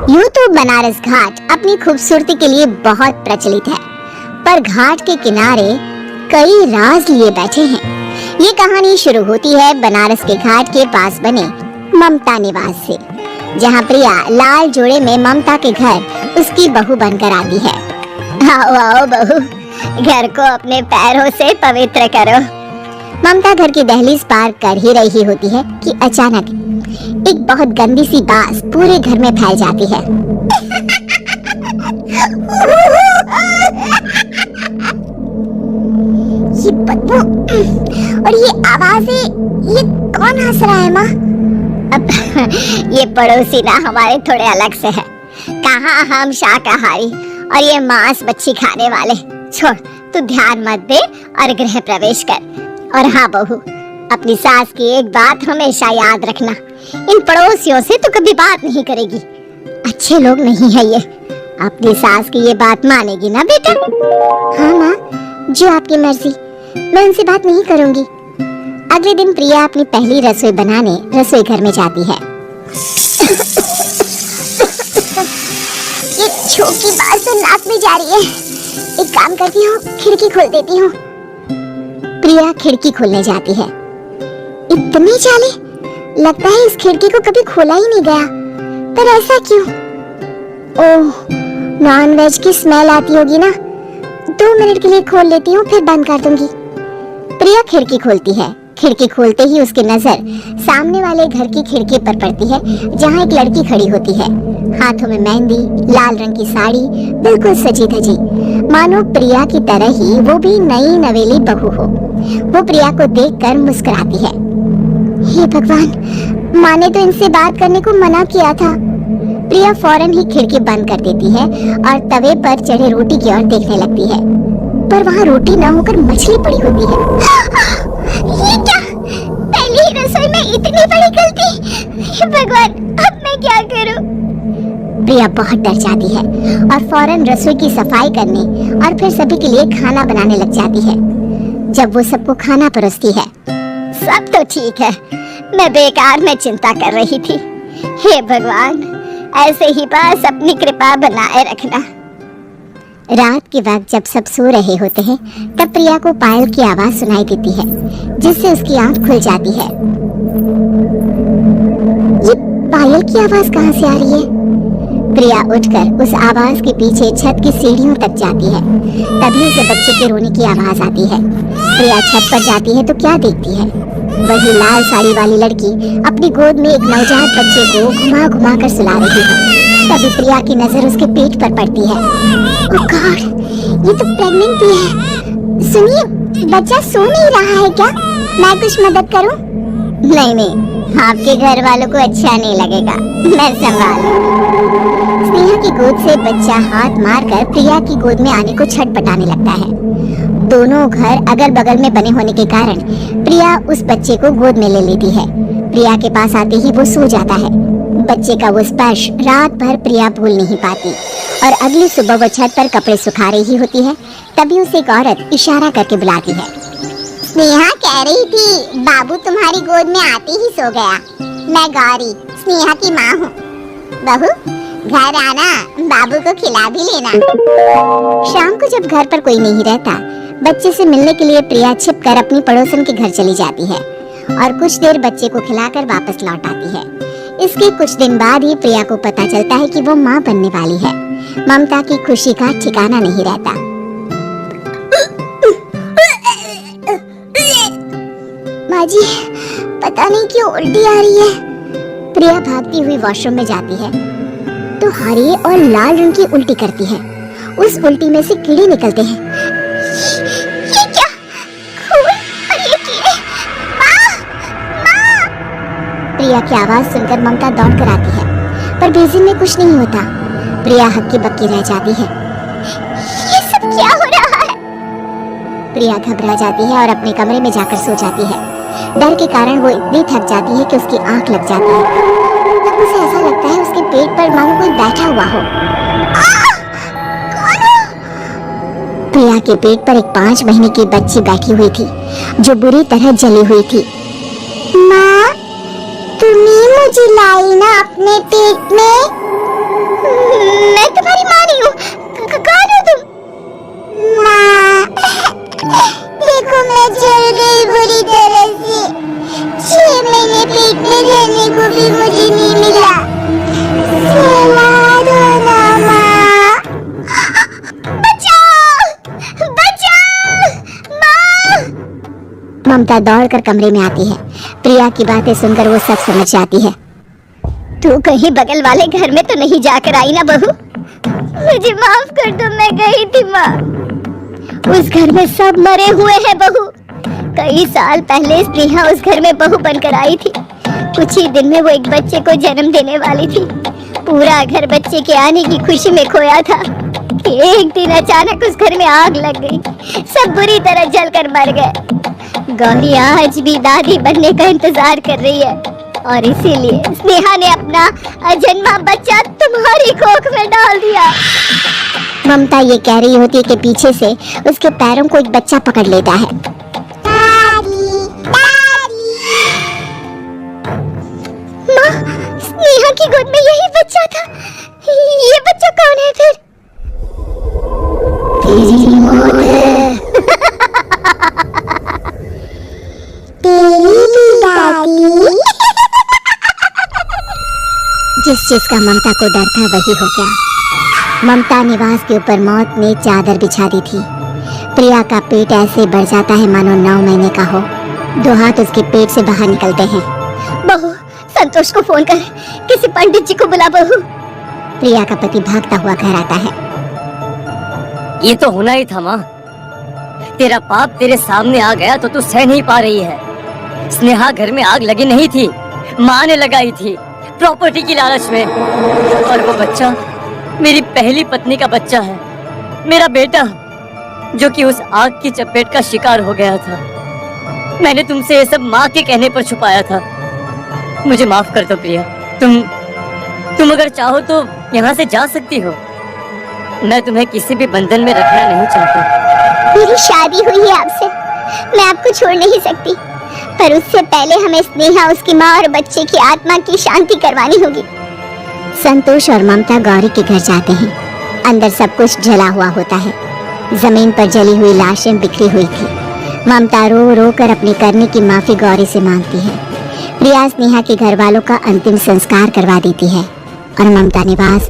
यूं तो बनारस घाट अपनी खूबसूरती के लिए बहुत प्रचलित है, पर घाट के किनारे कई राज लिए बैठे हैं। ये कहानी शुरू होती है बनारस के घाट के पास बने ममता निवास से, जहाँ प्रिया लाल जोड़े में ममता के घर उसकी बहू बनकर आती है। आओ आओ बहू, घर को अपने पैरों से पवित्र करो। ममता घर की दहलीज पार कर ही रही होती है कि अचानक एक बहुत गंदी सी बास पूरे घर में फैल जाती है। ये बदबू और ये आवाजें, ये कौन हंस रहा है माँ? अब ये पड़ोसी ना हमारे थोड़े अलग से है। कहाँ हम शाकाहारी और ये मांस मच्छी खाने वाले। छोड़, तू ध्यान मत दे और गृह प्रवेश कर। और हाँ बहू, अपनी सास की एक बात हमेशा याद रखना, इन पड़ोसियों से तो कभी बात नहीं करेगी। अच्छे लोग नहीं है ये। अपनी सास की ये बात मानेगी ना बेटा? हाँ माँ, जो आपकी मर्जी, मैं उनसे बात नहीं करूंगी। अगले दिन प्रिया अपनी पहली रसोई बनाने रसोई घर में जाती है। ये छोटी बात तो नाक में जा रही है। एक काम करती हूँ, खिड़की खोल देती हूँ। प्रिया खिड़की खोलने जाती है। इतनी चाली, लगता है इस खिड़की को कभी खोला ही नहीं गया। पर ऐसा क्यों? ओह, नॉनवेज की स्मेल आती होगी ना। 2 मिनट के लिए खोल लेती हूँ, फिर बंद कर दूंगी। प्रिया खिड़की खोलती है। खिड़की खोलते ही उसकी नजर सामने वाले घर की खिड़की पर पड़ती है, जहाँ एक लड़की खड़ी होती है, हाथों में मेहंदी, लाल रंग की साड़ी, बिल्कुल सजी धजी, मानो प्रिया की तरह ही वो भी नई नवेली बहू हो। वो प्रिया को देखकर मुस्कुराती है। हे भगवान, माँ ने तो इनसे बात करने को मना किया था। प्रिया फौरन ही खिड़की बंद कर देती है और तवे पर चढ़े रोटी की ओर देखने लगती है, पर वहाँ रोटी न होकर मछली पड़ी होती है। ये क्या? पहली ही रसोई में इतनी बड़ी गलती। हे भगवान, अब मैं क्या करूं? प्रिया बहुत डर जाती है और फौरन रसोई की सफाई करने और फिर सभी के लिए खाना बनाने लग जाती है। जब वो सबको खाना परोसती है, सब तो ठीक है, मैं बेकार में चिंता कर रही थी। हे भगवान, ऐसे ही बस अपनी कृपा बनाए रखना। रात के वक्त जब सब सो रहे होते हैं, तब प्रिया को पायल की आवाज सुनाई देती है, जिससे उसकी आंख खुल जाती है। ये पायल की आवाज कहाँ से आ रही है? प्रिया उठकर उस आवाज के पीछे छत की सीढ़ियों तक जाती है। तभी उसे बच्चे के रोने की आवाज आती है। प्रिया छत पर जाती है तो क्या देखती है? वही लाल साड़ी वाली लड़की अपनी गोद में एक नवजात बच्चे को घुमा घुमा कर सुला रही है। तभी प्रिया की नजर उसके पेट पर पड़ती है। ओह गॉड, ये तो प्रेग्नेंट भी है। सुनिए, बच्चा सो नहीं रहा है क्या? मैं कुछ मदद करूं? नहीं नहीं, आपके घर वालों को अच्छा नहीं लगेगा, मैं संभालूं। स्नेहा की गोद से बच्चा हाथ मारकर प्रिया की गोद में आने को छटपटाने लगता है। दोनों घर अगल बगल में बने होने के कारण प्रिया उस बच्चे को गोद में ले लेती है। प्रिया के पास आते ही वो सो जाता है। बच्चे का वो स्पर्श रात भर प्रिया भूल नहीं पाती और अगली सुबह वो छत पर कपड़े सुखा रही होती है। तभी उसे एक औरत इशारा करके बुलाती है। स्नेहा कह रही थी, बाबू तुम्हारी गोद में आते ही सो गया। मैं गौरी, स्नेहा की माँ हूँ। बहू, घर आना, बाबू को खिला भी लेना। शाम को जब घर पर कोई नहीं रहता, बच्चे से मिलने के लिए प्रिया छिपकर अपनी पड़ोसन के घर चली जाती है और कुछ देर बच्चे को खिलाकर वापस लौट आती है। इसके कुछ दिन बाद ही प्रिया को पता चलता है कि वो माँ बनने वाली है। ममता की खुशी का ठिकाना नहीं रहता। माँ जी, पता नहीं क्यों उल्टी आ रही है। प्रिया भागती हुई वॉशरूम में जाती है तो हरे और लाल रंग की उल्टी करती है। उस उल्टी में से कीड़े निकलते हैं। ये क्या? खून और ये कीड़े! माँ! माँ! प्रिया की आवाज सुनकर ममता दौड़ कर आती है, पर बेसिन में कुछ नहीं होता। प्रिया हक्की बक्की रह जाती है। ये सब क्या हो रहा है? प्रिया घबरा जाती है और अपने कमरे में जाकर सो जाती है। डर के कारण वो इतनी थक जाती है कि उसकी आंख लग जाती है। तब उसे ऐसा लगता है उसके पेट पर मानो कोई बैठा हुआ हो। कौन हो? प्रिया के पेट पर एक 5 महीने की बच्ची बैठी हुई थी, जो बुरी तरह जली हुई थी। माँ, तुमने मुझे लाई ना अपने पेट में? ममता दौड़कर कमरे में आती है। प्रिया की बातें सुनकर वो सब समझ जाती है। तू कहीं बगल वाले घर में तो नहीं जाकर आई ना बहू? मुझे माफ कर दो, मैं गई थी माँ। उस घर में सब मरे हुए हैं बहू। कई साल पहले स्नेहा उस घर में बहू बनकर आई थी। कुछ ही दिन में वो एक बच्चे को जन्म देने वाली थी। पूरा घर बच्चे के आने की खुशी में खोया था। एक दिन अचानक उस घर में आग लग गई। सब बुरी तरह जलकर मर गए। गौरी आज भी दादी बनने का इंतजार कर रही है और इसीलिए स्नेहा ने अपना अजन्मा बच्चा तुम्हारी कोख में डाल दिया। ममता ये कह रही होती है कि पीछे से उसके पैरों को एक बच्चा पकड़ लेता है। दादी, दादी। माँ, स्नेहा की गोद में यही बच्चा था। ये बच्चा कौन है फिर? तेरी मौत है। तेरी दादी। जिस चीज का ममता को डर था वही हो गया। ममता निवास के ऊपर मौत ने चादर बिछा दी थी। प्रिया का पेट ऐसे बढ़ जाता है मानो 9 महीने का हो। 2 हाथ उसके पेट से बाहर निकलते हैं। बहू, संतोष को फोन कर, किसी पंडित जी को बुला बहू। प्रिया का पति भागता हुआ घर आता है। ये तो होना ही था माँ। तेरा पाप तेरे सामने आ गया तो तू सह नहीं पा रही है। स्नेहा घर में आग लगी नहीं थी, माँ ने लगाई थी प्रॉपर्टी की लालच में। और वो बच्चा मेरी पहली पत्नी का बच्चा है, मेरा बेटा, जो कि उस आग की चपेट का शिकार हो गया था। मैंने तुमसे ये सब माँ के कहने पर छुपाया था। मुझे माफ कर दो प्रिया। तुम अगर चाहो तो यहाँ से जा सकती हो। मैं तुम्हें किसी भी बंधन में रखना नहीं चाहता। मेरी शादी हुई है आपसे, मैं आपको छोड़ नहीं सकती, पर उससे पहले हमें स्नेहा, उसकी माँ और बच्चे की आत्मा की शांति करवानी होगी। संतोष और ममता गौरी के घर जाते हैं। अंदर सब कुछ जला हुआ होता है। जमीन पर जली हुई लाशें बिखरी हुई थी। ममता रो रो कर अपने करने की माफी गौरी से मांगती है। प्रिया स्नेहा के घर वालों का अंतिम संस्कार करवा देती है और ममता निवास